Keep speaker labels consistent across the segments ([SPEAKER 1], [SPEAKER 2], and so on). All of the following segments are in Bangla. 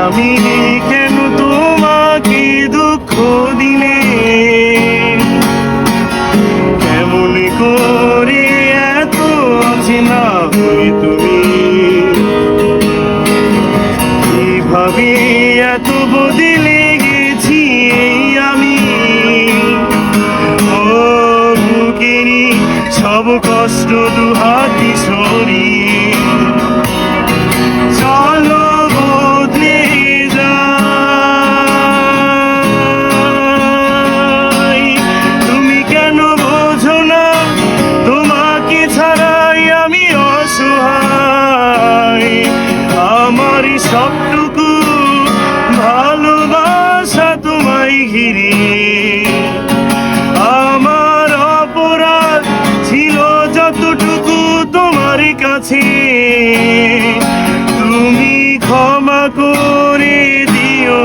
[SPEAKER 1] আমি কেন তোমাকে দুঃখ দিলে, কেমন করে এত অচেনা হয়ে তুমি, কিভাবে এত বদলে গেছি আমি। ও বুকেরই সব কষ্ট দুহাতি সরিয়ে চলো বদলে যাই। তুমি কেন বোঝো না তোমাকে ছাড়াই আমি অসহায়। আমার সবটুকু ভালোবাসা তোমায় ঘিরে, আমার অপরাধ ছিল যতটুকু তোমার কাছে, তুমি ক্ষমা করে দিও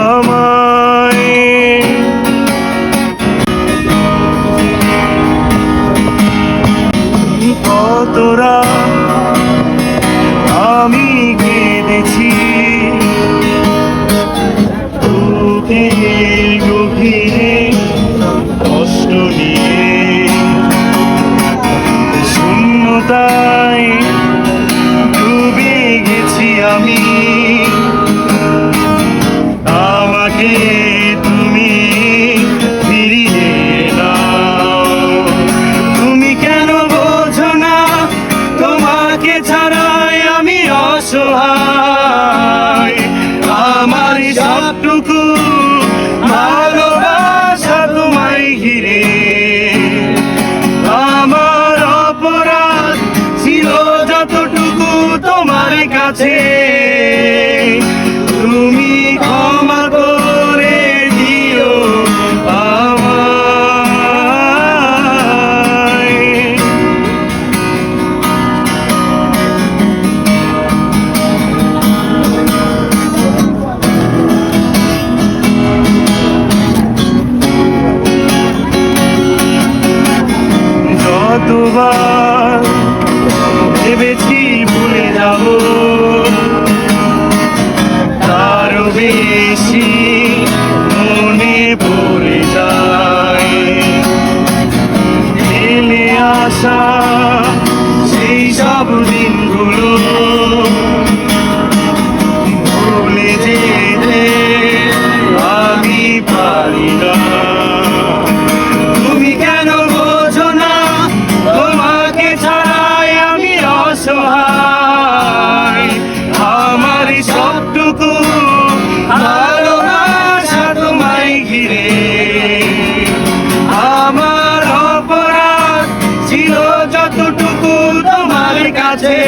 [SPEAKER 1] আমায়। কতরা আমি কেঁদেছি বুকের গভীরে কষ্ট নিয়ে, শূন্যতায় ডুবে গেছি আমি। আমাকে তুমি ফিরিয়ে নাও। তুমি কেন বোঝো না তোমাকে ছাড়াই আমি অসহায়। আমার সবটুকু ভালোবাসা তোমায় ঘিরে, আমার অপরাধ ছিল যতটুকু তোমার কাছে, তুমি ক্ষমা করে দিও আমায়। যতবার ভেবেছি ভুলে যাব, তারও বেশি মনে পড়ে যায়। ফেলে আসা সেই সব দিনগুলো ভুলে যেতে আমি পারি না। তুমি কেন বোঝো না তোমাকে ছাড়াই আমি অসহায়। আমার সবটুকু ভালোবাসা তোমায় ঘিরে, আমার অপরাধ ছিল যতটুকু তোমার কাছে।